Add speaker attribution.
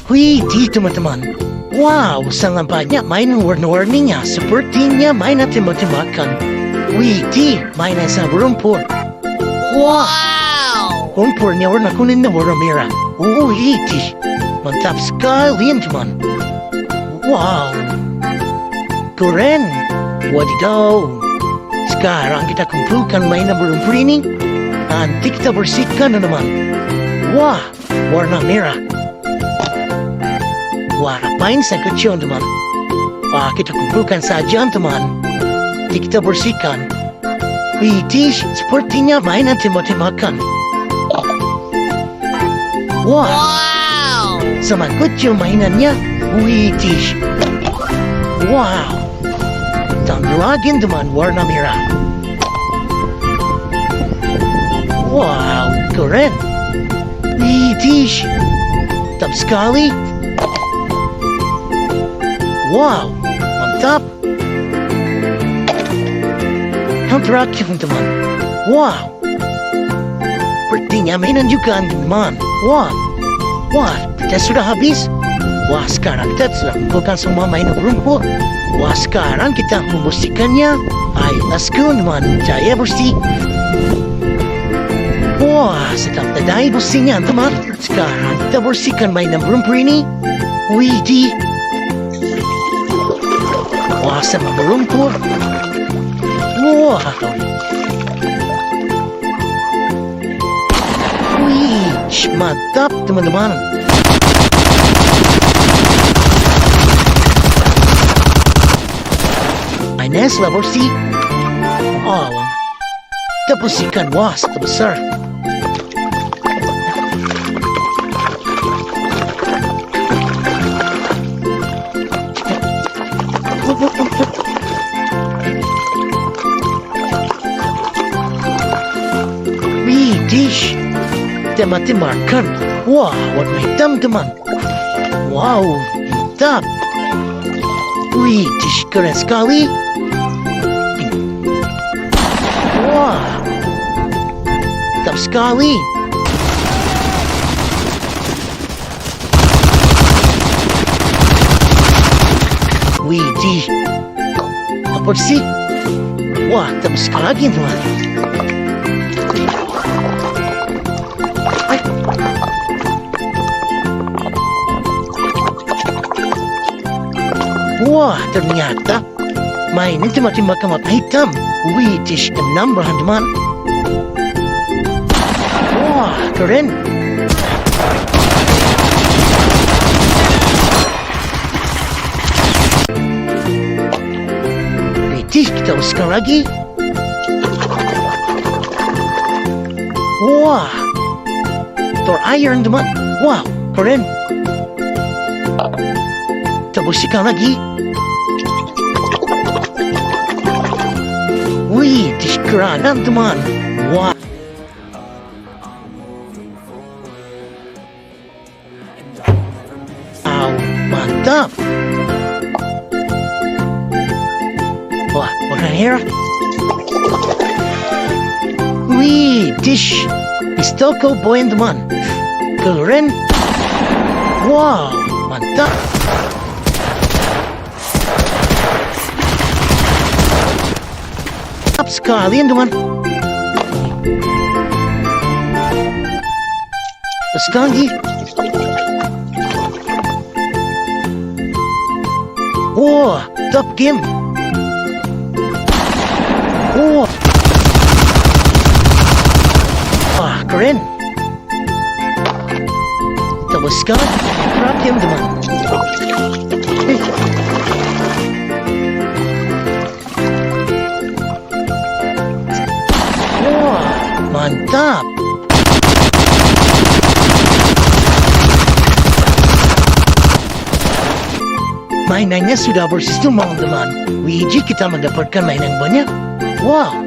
Speaker 1: Wih, di teman-teman. Wow, sangat banyak mainan warna-warninya. Sepertinya mainan tembak-tembakan. Wih, di mainan sama rumput. Wow, rumputnya warna kuning dan warna merah. Wih, di mantap sekali teman. Wow, keren. Wadidaw. Sekarang kita kumpulkan mainan berumput ini. Nanti kita bersihkan teman. Wah, warna merah. Wah, apain saya kecil teman. Wah, kita kumpulkan saja teman. Nanti kita bersihkan. Wih, sepertinya mainan tembak-tembakan. Wow, sama kecil mainannya. Wih, wow. Tambah lagi teman, warna merah. Wow, keren. Wih, mantap sekali. Wow, mantap. Yang terakhir teman. Wow, sepertinya mainan juga teman. Wah, kita sudah habis. Wah, sekarang kita sudah kumpulkan semua mainan rumput. Wah, sekarang kita membersihkannya. Ayo, let's go teman. Saya bersih. Wah, setelah tadi bersihnya teman. Sekarang kita bersihkan mainan rumput ini. Widih. Wah, sama berumput. Wah. Wih, mantap teman-teman. Mainnya setelah bersih. Oh, kita bersihkan. Wah, sangat besar. Widih, tembak-tembakan. Wah, warna hitam teman. Wow, mantap. Widih, keren sekali. Wah, mantap sekali. Widih, apa sih? Wah, mantap sekali lagi teman. Wah, ternyata mainan tembak-tembakan warna hitam. Widih, menambah teman. Wah, keren. Widih, kita bersihkan lagi. Wah, Thor Iron teman. Wow, keren. Kita bersihkan lagi. Wih, keren teman. Wah. Wow, mantap. Wah, warna merah. Wih, pistol Coboy teman. Keren. Wow, mantap. Mantap sekali teman. Sekali. Wah, top game. Wah, keren. Top sekali. Top game teman. Wah, mantap. Mainannya sudah bersih teman-teman. Wiji kita mendapatkan mainan banyak. Wow,